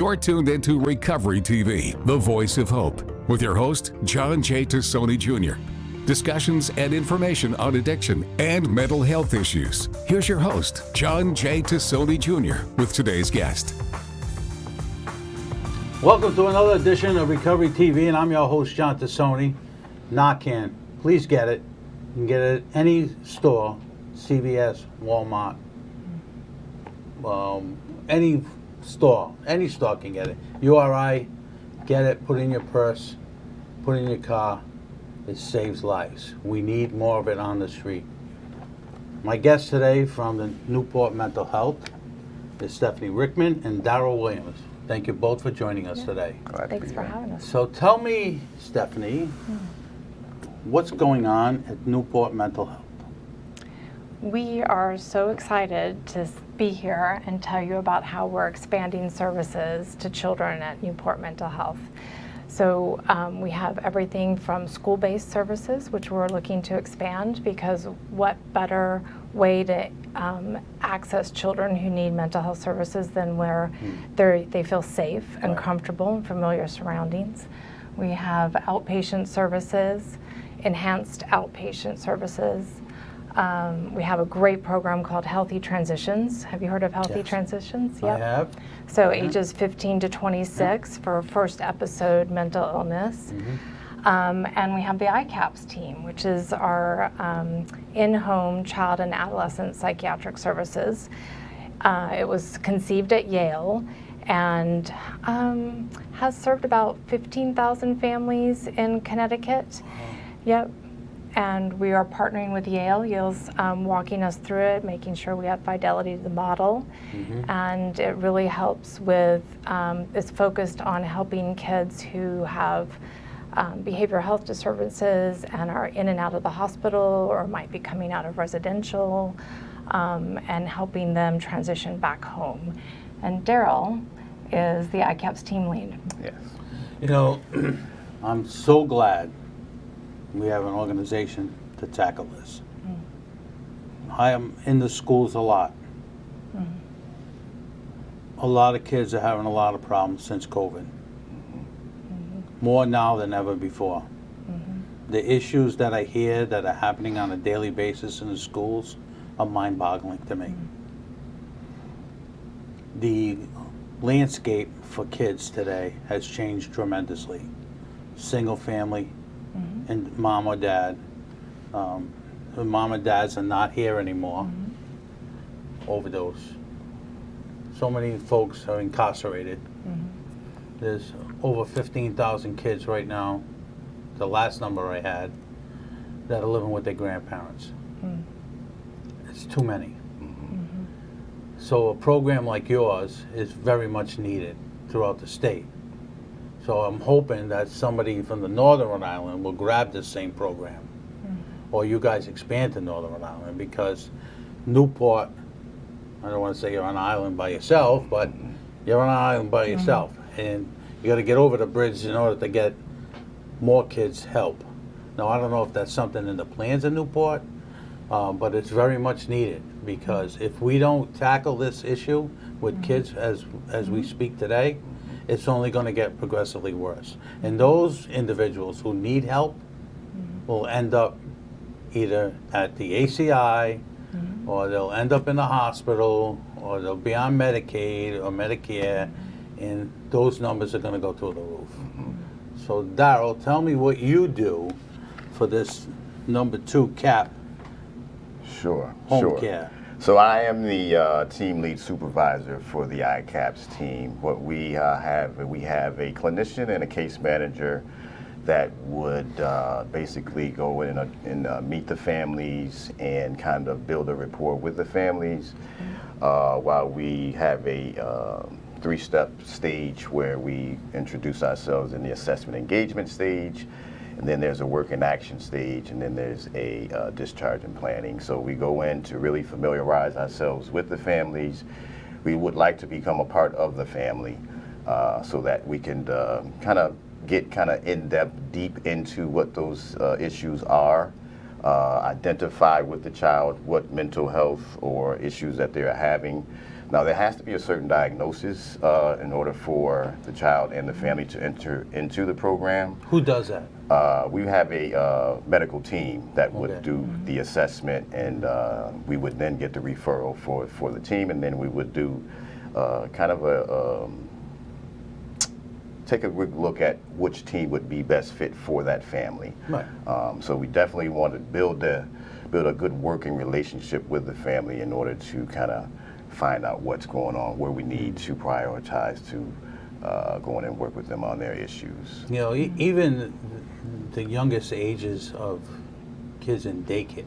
You're tuned into Recovery TV, the voice of hope, with your host, John J. Tassoni Jr. Discussions and information on addiction and mental health issues. Here's your host, John J. Tassoni Jr., with today's guest. Welcome to another edition of Recovery TV, and I'm your host, John Tassoni. Narcan, please get it. You can get it at any store, CVS, Walmart, any store can get it. URI, get it, put it in your purse, put it in your car. It saves lives. We need more of it on the street. My guest today from the Newport Mental Health is Stephanie Rickman and Daryl Williams. Thank you both for joining us today. Thanks for having us. So tell me, Stephanie, what's going on at Newport Mental Health? We are so excited to be here and tell you about how we're expanding services to children at Newport Mental Health. So we have everything from school-based services, which we're looking to expand, because what better way to access children who need mental health services than where they feel safe and comfortable in familiar surroundings. We have outpatient services, enhanced outpatient services. We have a great program called Healthy Transitions. Have you heard of Healthy Transitions? Yep. I have. So ages 15 to 26 for first episode mental illness. And we have the ICAPS team, which is our in-home child and adolescent psychiatric services. It was conceived at Yale and has served about 15,000 families in Connecticut. Yep. And we are partnering with Yale. Yale's walking us through it, making sure we have fidelity to the model. And it really helps with, it's focused on helping kids who have behavioral health disturbances and are in and out of the hospital or might be coming out of residential, and helping them transition back home. And Daryl is the ICAPS team lead. Yes. You know, I'm so glad we have an organization to tackle this. I am in the schools a lot. A lot of kids are having a lot of problems since COVID. More now than ever before. The issues that I hear that are happening on a daily basis in the schools are mind-boggling to me. The landscape for kids today has changed tremendously. Single family, and mom or dad. The mom and dads are not here anymore. Overdose. So many folks are incarcerated. There's over 15,000 kids right now, the last number I had, that are living with their grandparents. It's too many. So a program like yours is very much needed throughout the state. So I'm hoping that somebody from the Northern Rhode Island will grab this same program, or you guys expand to Northern Rhode Island, because Newport, I don't want to say you're on an island by yourself, but you're on an island by yourself, and you got to get over the bridge in order to get more kids help. Now, I don't know if that's something in the plans of Newport, but it's very much needed, because if we don't tackle this issue with kids as we speak today, it's only going to get progressively worse. And those individuals who need help will end up either at the ACI, or they'll end up in the hospital, or they'll be on Medicaid or Medicare, and those numbers are going to go through the roof. So Daryl, tell me what you do for this number 2 CAP home care. So I am the team lead supervisor for the ICAPS team. What we have a clinician and a case manager that would basically go in and meet the families and kind of build a rapport with the families, while we have a 3-step stage where we introduce ourselves in the assessment engagement stage, and then there's a work and action stage, and then there's a discharge and planning. So we go in to really familiarize ourselves with the families. We would like to become a part of the family, so that we can kind of get in-depth, deep into what those issues are, identify with the child what mental health or issues that they're having, Now, there has to be a certain diagnosis in order for the child and the family to enter into the program. Who does that? We have a medical team that would Okay. do the assessment, and we would then get the referral for the team, and then we would do kind of take a quick look at which team would be best fit for that family. Right. So we definitely want to build a good working relationship with the family in order to kind of find out what's going on, where we need to prioritize to go in and work with them on their issues. You know, even the youngest ages of kids in daycare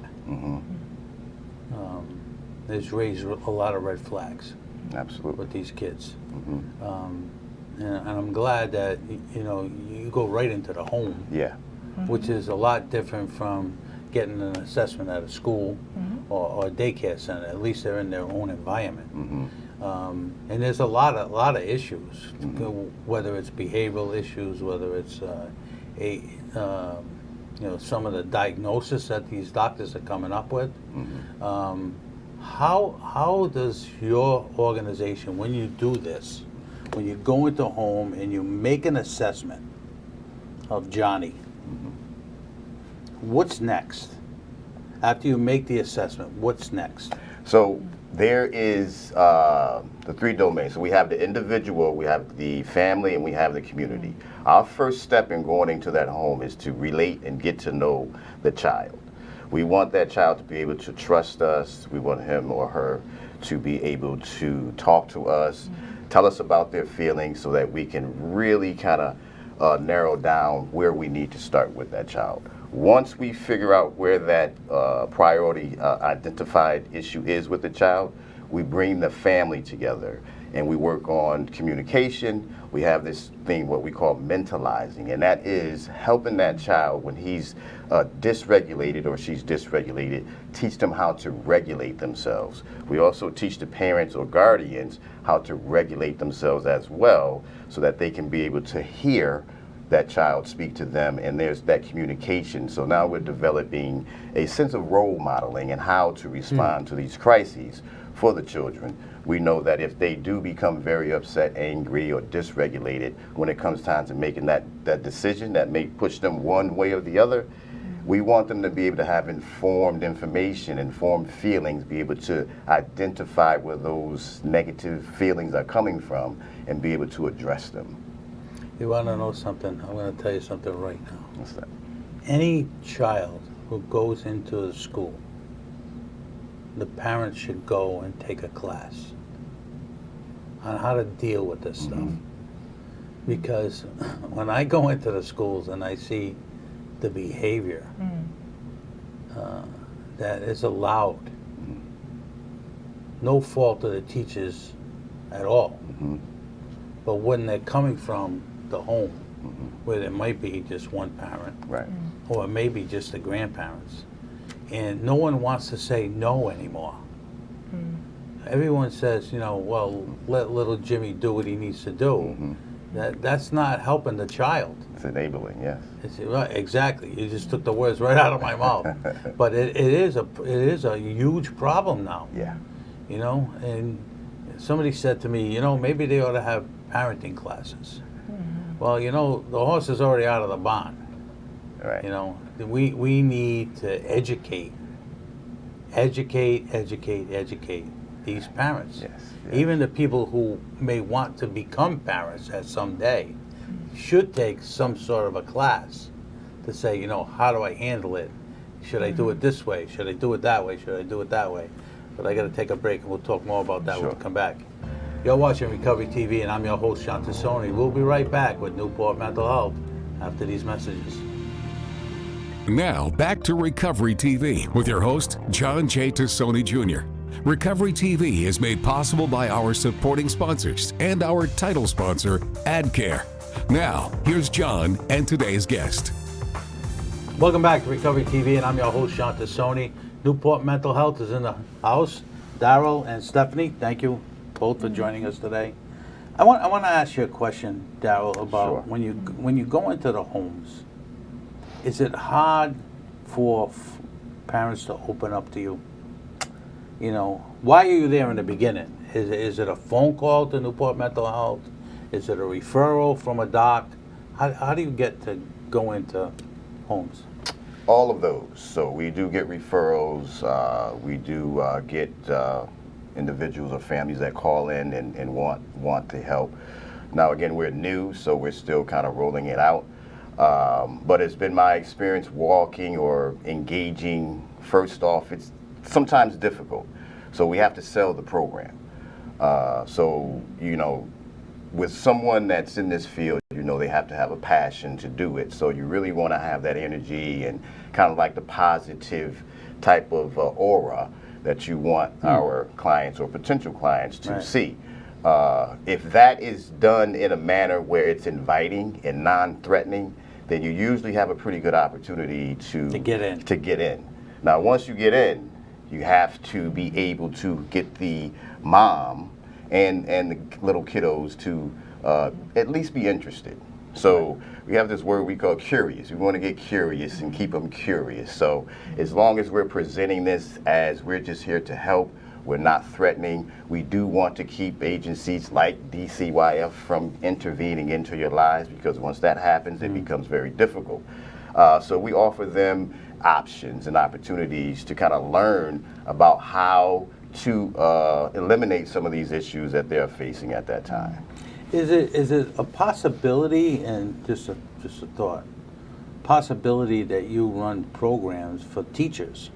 has raised a lot of red flags Absolutely. with these kids. And I'm glad that, you know, you go right into the home, Yeah. which is a lot different from getting an assessment at a school or a daycare center. At least they're in their own environment. And there's a lot of issues, whether it's behavioral issues, whether it's you know, some of the diagnosis that these doctors are coming up with. How does your organization, when you do this, when you go into a home and you make an assessment of Johnny, what's next? After you make the assessment, what's next? So there is the three domains. So we have the individual, we have the family, and we have the community. Our first step in going into that home is to relate and get to know the child. We want that child to be able to trust us. We want him or her to be able to talk to us, tell us about their feelings so that we can really kind of narrow down where we need to start with that child. Once we figure out where that priority identified issue is with the child, we bring the family together and we work on communication. We have this thing, what we call mentalizing, and that is helping that child when he's dysregulated or she's dysregulated, teach them how to regulate themselves. We also teach the parents or guardians how to regulate themselves as well so that they can be able to hear that child speak to them, and there's that communication. So now we're developing a sense of role modeling and how to respond to these crises for the children. We know that if they do become very upset, angry, or dysregulated when it comes time to making that decision that may push them one way or the other, we want them to be able to have informed information, informed feelings, be able to identify where those negative feelings are coming from and be able to address them. You want to know something? I'm going to tell you something right now. What's that? Any child who goes into the school, the parents should go and take a class on how to deal with this stuff. Because when I go into the schools and I see the behavior that is allowed, no fault of the teachers at all, but when they're coming from the home, where there might be just one parent, Right. or maybe just the grandparents, and no one wants to say no anymore. Everyone says, you know, well, let little Jimmy do what he needs to do. That's not helping the child. It's enabling, yes. It's, right, exactly. You just took the words right out of my mouth. But it is a huge problem now. Yeah. You know, and somebody said to me, you know, maybe they ought to have parenting classes. Well, you know, the horse is already out of the barn. Right. You know, we need to educate these parents. Yes. Even the people who may want to become parents at some day should take some sort of a class to say, you know, how do I handle it? Should I do it this way? Should I do it that way? Should I do it that way? But I got to take a break, and we'll talk more about that when we come back. You're watching Recovery TV, and I'm your host, John Tassoni. We'll be right back with Newport Mental Health after these messages. Now, back to Recovery TV with your host, John J. Tassoni Jr. Recovery TV is made possible by our supporting sponsors and our title sponsor, AdCare. Now, here's John and today's guest. Welcome back to Recovery TV, and I'm your host, John Tassoni. Newport Mental Health is in the house. Daryl and Stephanie, thank you both for joining us today. I want to ask you a question, Daryl, about when you go into the homes. Is it hard for parents to open up to you? You know, why are you there in the beginning? Is it a phone call to Newport Mental Health? Is it a referral from a doc? How do you get to go into homes? All of those. So we do get referrals. We do get individuals or families that call in and want the help. Now, again, we're new, so we're still kind of rolling it out. But it's been my experience walking or engaging. First off, it's sometimes difficult. So we have to sell the program. So, you know, with someone that's in this field, you know, they have to have a passion to do it. So you really want to have that energy and kind of like the positive type of aura that you want our clients or potential clients to see. If that is done in a manner where it's inviting and non-threatening, then you usually have a pretty good opportunity to get in. Now, once you get in, you have to be able to get the mom and the little kiddos to at least be interested. So we have this word we call curious. We want to get curious and keep them curious. So as long as we're presenting this as we're just here to help, we're not threatening. We do want to keep agencies like DCYF from intervening into your lives, because once that happens, it becomes very difficult. So we offer them options and opportunities to kind of learn about how to eliminate some of these issues that they're facing at that time. Is it a possibility, and just a thought, possibility that you run programs for teachers?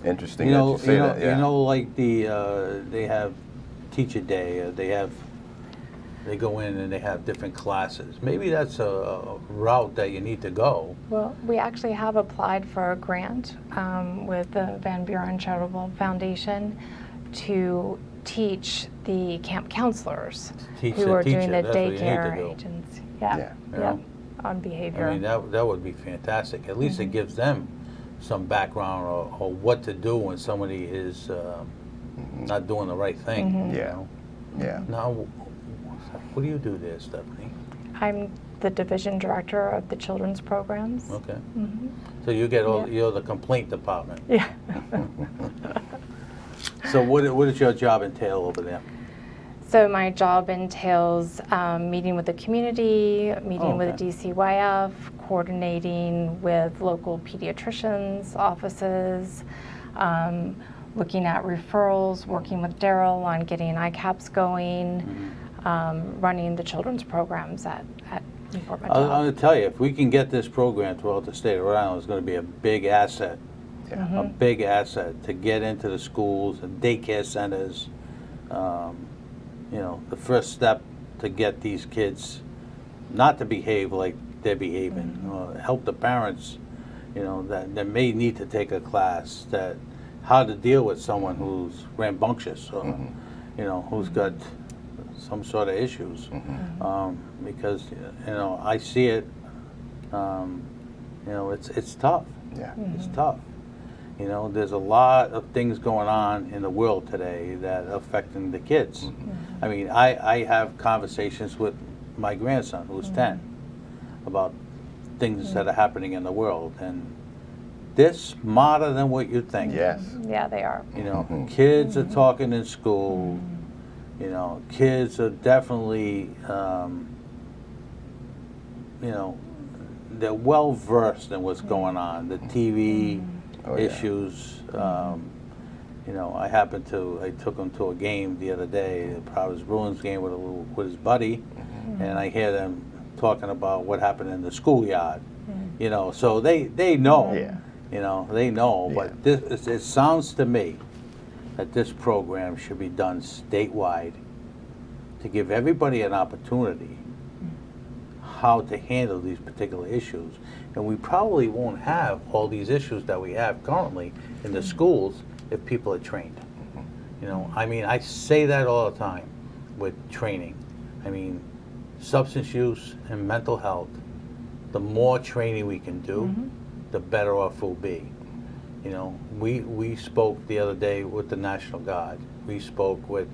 Interesting You that know, you say that. Yeah. you know, like they have teacher day, they go in and they have different classes. Maybe that's a route that you need to go. Well, we actually have applied for a grant with the Van Buren Charitable Foundation to teach the camp counselors Teach who the are teacher, doing the that's what you need to daycare do. agents. Yeah. Yeah, You yeah, know? on behavior. I mean, that would be fantastic. At least it gives them some background or what to do when somebody is not doing the right thing. You Yeah. know? Yeah. Now, what do you do there, Stephanie? I'm the division director of the children's programs. Okay. So you get all, you're the complaint department. Yeah. So what does your job entail over there? So my job entails meeting with the community, meeting with okay. the DCYF, coordinating with local pediatricians' offices, looking at referrals, working with Daryl on getting ICAPS going, running the children's programs at Newport Mental I'm Health. going to tell you, if we can get this program throughout the state of Rhode Island, it's going to be a big asset. Yeah. A big asset to get into the schools and daycare centers. You know, the first step to get these kids not to behave like they're behaving. Help the parents, you know, that may need to take a class, that how to deal with someone who's rambunctious or, you know, who's got some sort of issues. Because, you know, I see it, you know, it's tough. Yeah. It's tough. You know, there's a lot of things going on in the world today that are affecting the kids. I mean, I have conversations with my grandson, who's 10, about things that are happening in the world, and they're smarter than what you think. Yes. Yeah, they are. You know, kids are talking in school. You know, kids are definitely, you know, they're well versed in what's going on. The TV issues. You know, I took him to a game the other day, the Providence Bruins game with his buddy, and I hear them talking about what happened in the schoolyard. You know, so they know. Yeah. You know, they know. But it sounds to me that this program should be done statewide to give everybody an opportunity how to handle these particular issues. And we probably won't have all these issues that we have currently in the schools if people are trained. You know, I mean, I say that all the time with training. I mean, substance use and mental health, the more training we can do, the better off we'll be. You know, we spoke the other day with the National Guard. We spoke with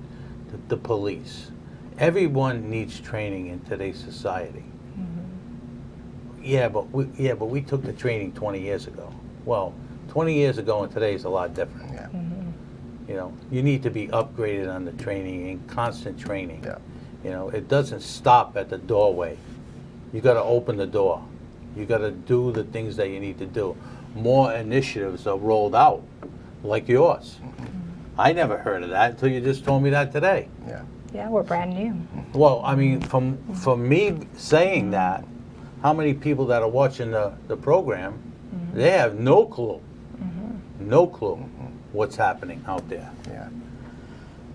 the police. Everyone needs training in today's society. Yeah, but we took the training 20 years ago. Well, 20 years ago and today is a lot different. Yeah. You know, you need to be upgraded on the training and constant training. Yeah. You know, it doesn't stop at the doorway. You got to open the door. You got to do the things that you need to do. More initiatives are rolled out, like yours. I never heard of that until you just told me that today. Yeah. Yeah, we're brand new. Well, I mean, from me saying that, how many people that are watching the program, they have no clue, no clue what's happening out there. Yeah.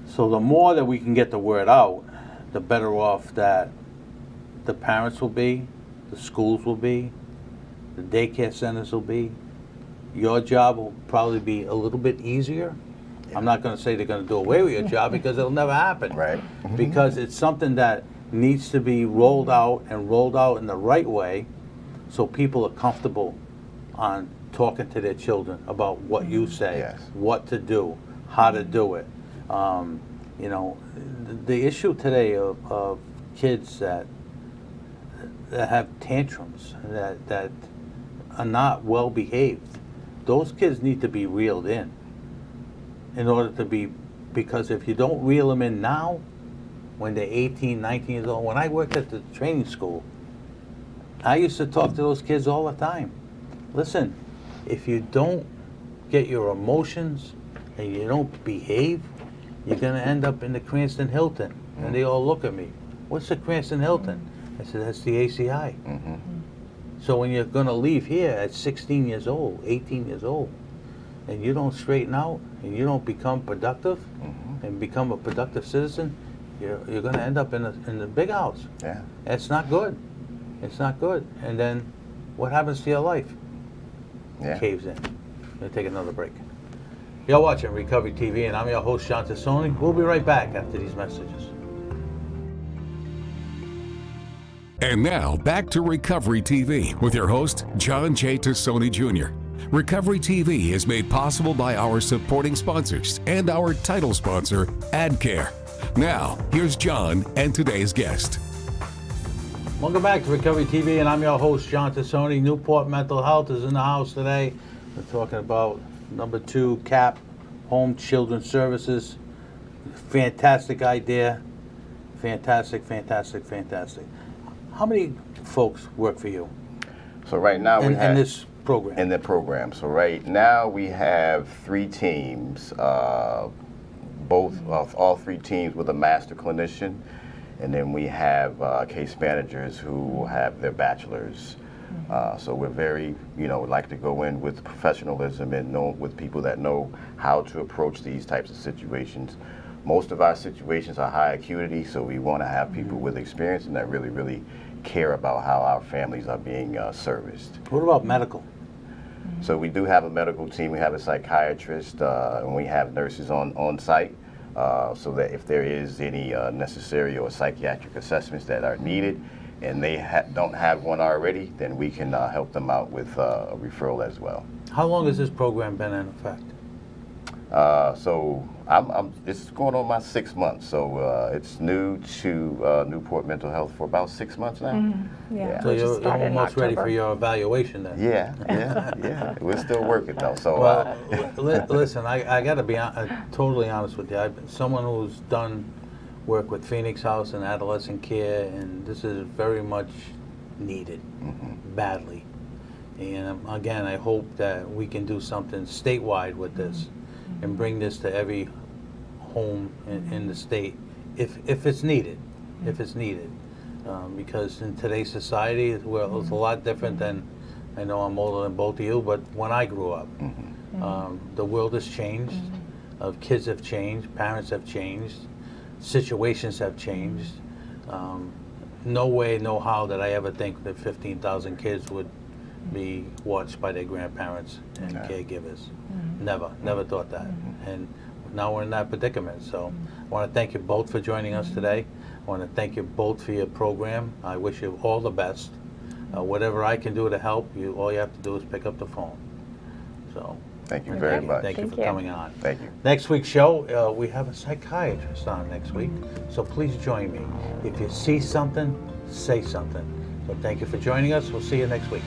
So the more that we can get the word out, the better off that the parents will be, the schools will be, the daycare centers will be. Your job will probably be a little bit easier. I'm not going to say they're going to do away with your job because it'll never happen. Right. Because it's something that needs to be rolled out and rolled out in the right way so people are comfortable on talking to their children about what you say, Yes. what to do, how to do it. You know, the issue today of kids that have tantrums, that are not well behaved, those kids need to be reeled in order to be, because if you don't reel them in now, when they're 18, 19 years old, when I worked at the training school, I used to talk to those kids all the time. Listen, if you don't get your emotions and you don't behave, you're going to end up in the Cranston Hilton. And they all look at me. What's the Cranston Hilton? I said, that's the ACI. So when you're going to leave here at 16 years old, 18 years old, and you don't straighten out and you don't become productive and become a productive citizen, you're going to end up in the big house. Yeah. It's not good. It's not good. And then what happens to your life? Yeah. Caves in. We'll take another break. You're watching Recovery TV, and I'm your host, John Tassoni. We'll be right back after these messages. And now, back to Recovery TV with your host, John J. Tassoni Jr. Recovery TV is made possible by our supporting sponsors and our title sponsor, AdCare. Now, here's John and today's guest. Welcome back to Recovery TV, and I'm your host, John Tassoni. Newport Mental Health is in the house today. We're talking about number 2, CAP, Home Children's Services. Fantastic idea. Fantastic, fantastic, fantastic. How many folks work for you So right now we have in this program? in the program. So right now we have 3 teams, all 3 teams with a master clinician, and then we have case managers who have their bachelors. So we're very, like to go in with professionalism and with people that know how to approach these types of situations. Most of our situations are high acuity, so we want to have people with experience and that really, really care about how our families are being serviced. What about medical? So we do have a medical team. We have a psychiatrist, and we have nurses on site, so that if there is any necessary or psychiatric assessments that are needed, and they don't have one already, then we can help them out with a referral as well. How long has this program been in effect? So it's going on my 6 months. So it's new to Newport Mental Health for about 6 months now. Yeah. So we just you're started in almost ready for October. your evaluation then? Yeah. We're still working though. So Well, listen, I got to be totally honest with you. I've been someone who's done work with Phoenix House and adolescent care, and this is very much needed, badly. And again, I hope that we can do something statewide with this and bring this to every home in the state if it's needed, because in today's society, well, it's a lot different than, I know I'm older than both of you, but when I grew up, the world has changed, kids have changed, parents have changed, situations have changed. No way, no how did I ever think that 15,000 kids would be watched by their grandparents and caregivers. Never thought that. And now we're in that predicament. So I want to thank you both for joining us today. I want to thank you both for your program. I wish you all the best. Whatever I can do to help you, all you have to do is pick up the phone. So thank you very much. thank you for coming on. Thank you. Next week's show, we have a psychiatrist on next week. So please join me. If you see something, say something. So thank you for joining us. We'll see you next week.